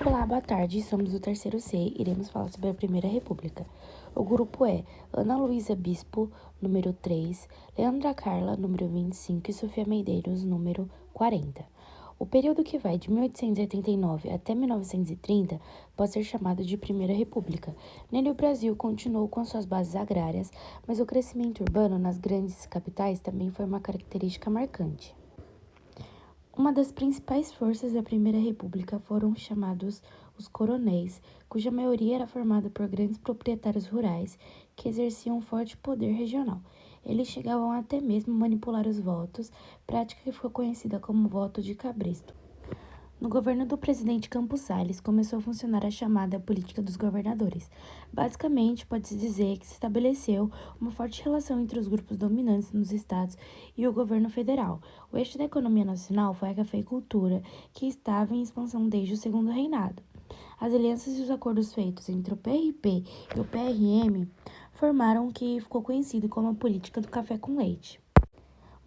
Olá, boa tarde. Somos do terceiro C e iremos falar sobre a Primeira República. O grupo é Ana Luísa Bispo, número 3, Leandra Carla, número 25 e Sofia Medeiros, número 40. O período que vai de 1889 até 1930 pode ser chamado de Primeira República. Nele, o Brasil continuou com suas bases agrárias, mas o crescimento urbano nas grandes capitais também foi uma característica marcante. Uma das principais forças da Primeira República foram chamados os coronéis, cuja maioria era formada por grandes proprietários rurais que exerciam um forte poder regional. Eles chegavam até mesmo a manipular os votos, prática que ficou conhecida como voto de cabresto. No governo do presidente Campos Salles, começou a funcionar a chamada política dos governadores. Basicamente, pode-se dizer que se estabeleceu uma forte relação entre os grupos dominantes nos estados e o governo federal. O eixo da economia nacional foi a cafeicultura, que estava em expansão desde o segundo reinado. As alianças e os acordos feitos entre o PRP e o PRM formaram o que ficou conhecido como a política do café com leite.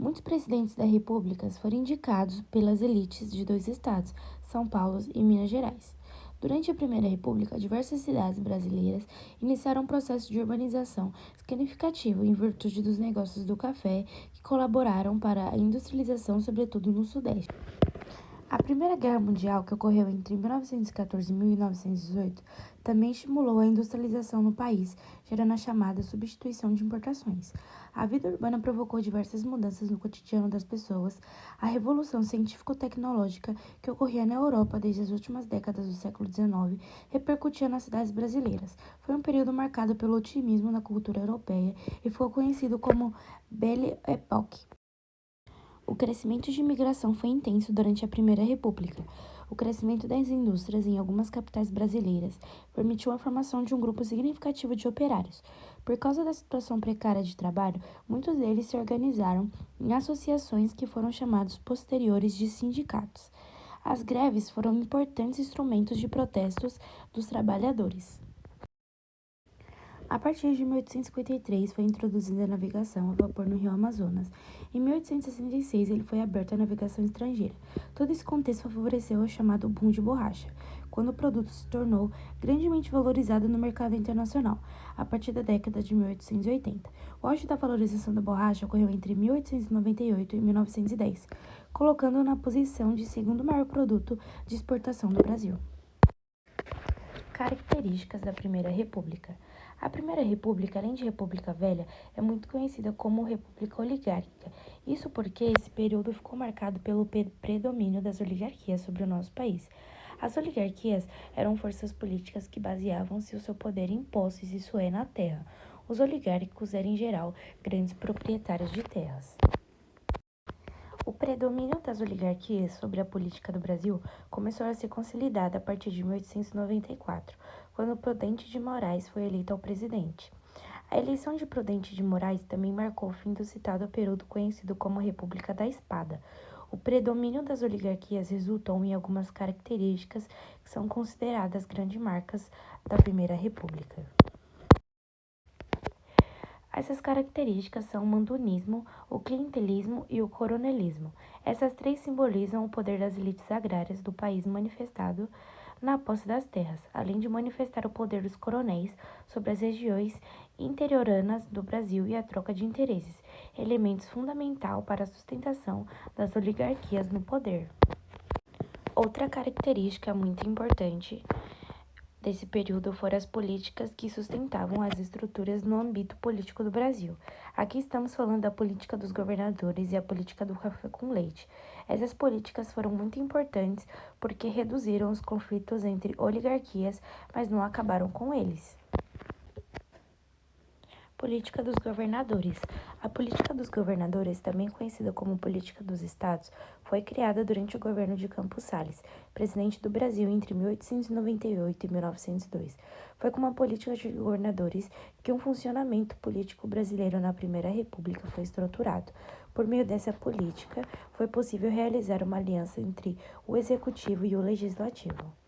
Muitos presidentes da República foram indicados pelas elites de dois estados, São Paulo e Minas Gerais. Durante a Primeira República, diversas cidades brasileiras iniciaram um processo de urbanização significativo em virtude dos negócios do café que colaboraram para a industrialização, sobretudo no Sudeste. A Primeira Guerra Mundial, que ocorreu entre 1914 e 1918, também estimulou a industrialização no país, gerando a chamada substituição de importações. A vida urbana provocou diversas mudanças no cotidiano das pessoas. A revolução científico-tecnológica, que ocorria na Europa desde as últimas décadas do século XIX, repercutia nas cidades brasileiras. Foi um período marcado pelo otimismo na cultura europeia e ficou conhecido como Belle Époque. O crescimento de imigração foi intenso durante a Primeira República. O crescimento das indústrias em algumas capitais brasileiras permitiu a formação de um grupo significativo de operários. Por causa da situação precária de trabalho, muitos deles se organizaram em associações que foram chamados posteriores de sindicatos. As greves foram importantes instrumentos de protestos dos trabalhadores. A partir de 1853, foi introduzida a navegação a vapor no rio Amazonas. Em 1866, ele foi aberto à navegação estrangeira. Todo esse contexto favoreceu o chamado boom de borracha, quando o produto se tornou grandemente valorizado no mercado internacional, a partir da década de 1880. O auge da valorização da borracha ocorreu entre 1898 e 1910, colocando-o na posição de segundo maior produto de exportação do Brasil. Características da Primeira República. A Primeira República, além de República Velha, é muito conhecida como República Oligárquica. Isso porque esse período ficou marcado pelo predomínio das oligarquias sobre o nosso país. As oligarquias eram forças políticas que baseavam-se o seu poder em posses, isso é, na terra. Os oligárquicos eram, em geral, grandes proprietários de terras. O predomínio das oligarquias sobre a política do Brasil começou a ser consolidado a partir de 1894, quando Prudente de Moraes foi eleito ao presidente. A eleição de Prudente de Moraes também marcou o fim do citado período conhecido como República da Espada. O predomínio das oligarquias resultou em algumas características que são consideradas grandes marcas da Primeira República. Essas características são o mandonismo, o clientelismo e o coronelismo. Essas três simbolizam o poder das elites agrárias do país manifestado na posse das terras, além de manifestar o poder dos coronéis sobre as regiões interioranas do Brasil e a troca de interesses, elementos fundamental para a sustentação das oligarquias no poder. Outra característica muito importante desse período foram as políticas que sustentavam as estruturas no âmbito político do Brasil. Aqui estamos falando da política dos governadores e a política do café com leite. Essas políticas foram muito importantes porque reduziram os conflitos entre oligarquias, mas não acabaram com eles. Política dos governadores. A política dos governadores, também conhecida como política dos estados, foi criada durante o governo de Campos Salles, presidente do Brasil entre 1898 e 1902. Foi com uma política de governadores que um funcionamento político brasileiro na Primeira República foi estruturado. Por meio dessa política, foi possível realizar uma aliança entre o executivo e o legislativo.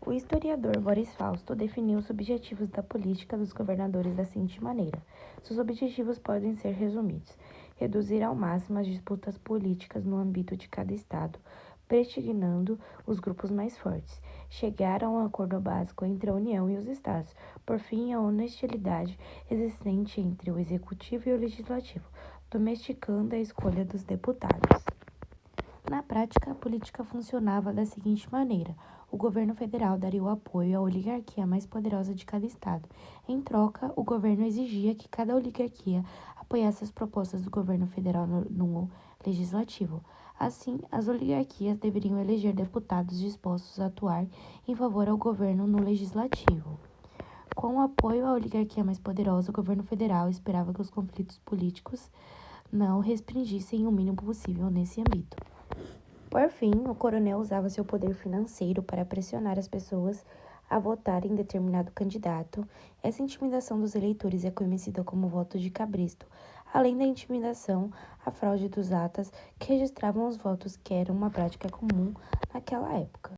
O historiador Boris Fausto definiu os objetivos da política dos governadores da seguinte maneira: seus objetivos podem ser resumidos: reduzir ao máximo as disputas políticas no âmbito de cada estado, prestigiando os grupos mais fortes. Chegaram a um acordo básico entre a União e os Estados, por fim, a hostilidade existente entre o Executivo e o Legislativo, domesticando a escolha dos deputados. Na prática, a política funcionava da seguinte maneira: o governo federal daria o apoio à oligarquia mais poderosa de cada estado. Em troca, o governo exigia que cada oligarquia apoiasse as propostas do governo federal no legislativo. Assim, as oligarquias deveriam eleger deputados dispostos a atuar em favor ao governo no legislativo. Com o apoio à oligarquia mais poderosa, o governo federal esperava que os conflitos políticos não restringissem o mínimo possível nesse âmbito. Por fim, o coronel usava seu poder financeiro para pressionar as pessoas a votarem em determinado candidato. Essa intimidação dos eleitores é conhecida como voto de cabresto. Além da intimidação, a fraude dos atas que registravam os votos, que era uma prática comum naquela época.